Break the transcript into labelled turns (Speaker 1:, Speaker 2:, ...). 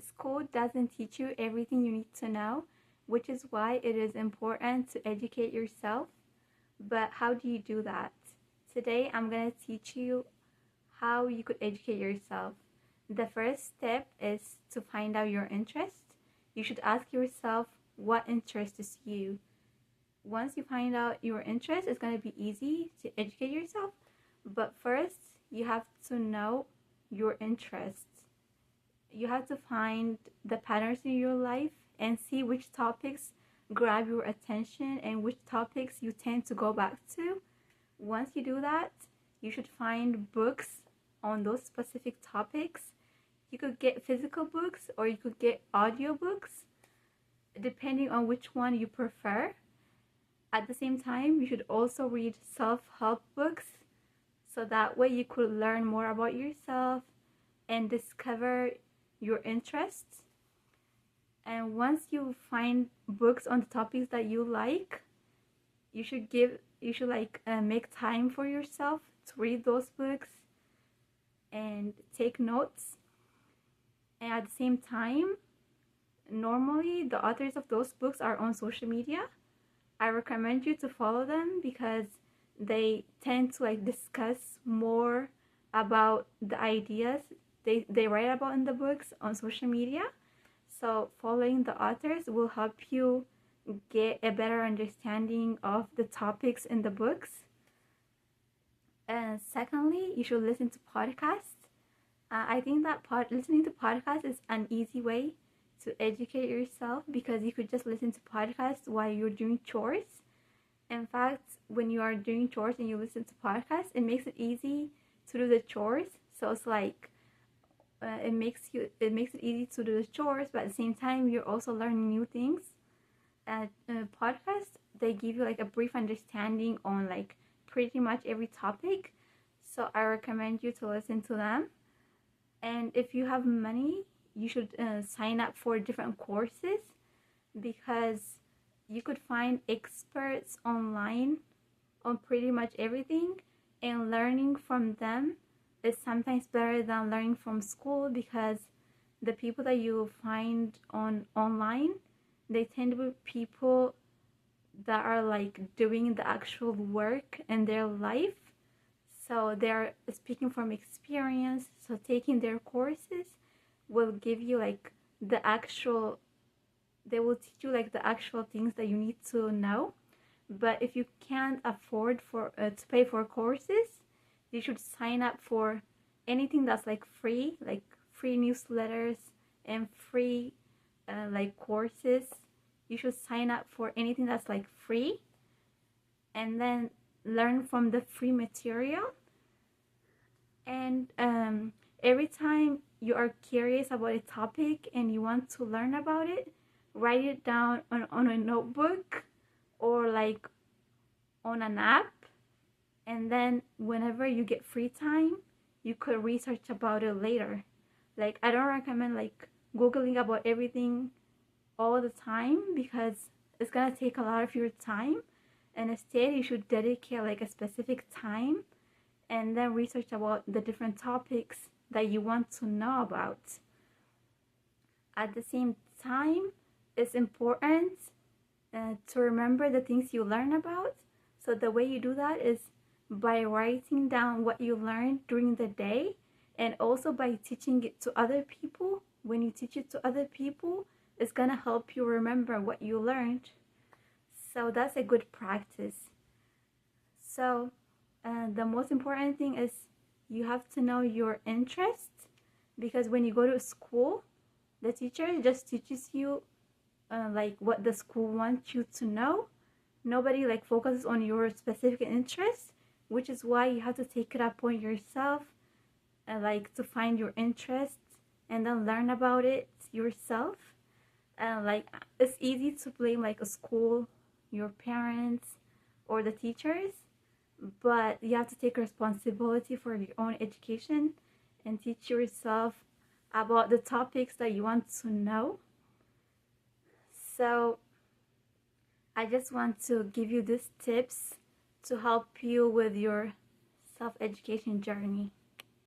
Speaker 1: School doesn't teach you everything you need to know, which is why it is important to educate yourself. But how do you do that? Today, I'm going to teach you how you could educate yourself. The first step is to find out your interest. You should ask yourself what interests you. Once you find out your interest, it's going to be easy to educate yourself. But first, you have to know your interests. You have to find the patterns in your life and see which topics grab your attention and which topics you tend to go back to. Once you do that, you should find books on those specific topics. You could get physical books or you could get audiobooks, depending on which one you prefer. At the same time, you should also read self-help books, so that way you could learn more about yourself and discover your interests. And once you find books on the topics that you like, you should make time for yourself to read those books and take notes. And at the same time, normally the authors of those books are on social media. I recommend you to follow them because they tend to discuss more about the ideas they write about in the books on social media. So following the authors will help you get a better understanding of the topics in the books. And secondly, you should listen to podcasts. I think that listening to podcasts is an easy way to educate yourself because you could just listen to podcasts while you're doing chores. In fact, when you are doing chores and you listen to podcasts, it makes it easy to do the chores. So it's it makes it easy to do the chores, but at the same time you're also learning new things. Podcasts, they give you a brief understanding on pretty much every topic, so I recommend you to listen to them. And if you have money, you should sign up for different courses because you could find experts online on pretty much everything, and learning from them is sometimes better than learning from school because the people that you find online, they tend to be people that are doing the actual work in their life. So they're speaking from experience. So taking their courses will give you they will teach you the actual things that you need to know. But if you can't afford to pay for courses, you should sign up for anything that's free, free newsletters and free courses. You should sign up for anything that's free and then learn from the free material. And every time you are curious about a topic and you want to learn about it, write it down on a notebook or on an app, and then whenever you get free time, you could research about it later. I don't recommend googling about everything all the time because it's gonna take a lot of your time, and instead you should dedicate a specific time and then research about the different topics that you want to know about. At the same time, it's important to remember the things you learn about. So the way you do that is by writing down what you learned during the day, and also by teaching it to other people. When you teach it to other people, it's gonna help you remember what you learned. So that's a good practice. So the most important thing is you have to know your interests, because when you go to school, the teacher just teaches you what the school wants you to know. Nobody focuses on your specific interests, which is why you have to take it upon yourself to find your interests and then learn about it yourself. It's easy to blame a school, your parents, or the teachers, but you have to take responsibility for your own education and teach yourself about the topics that you want to know. So I just want to give you these tips to help you with your self-education journey.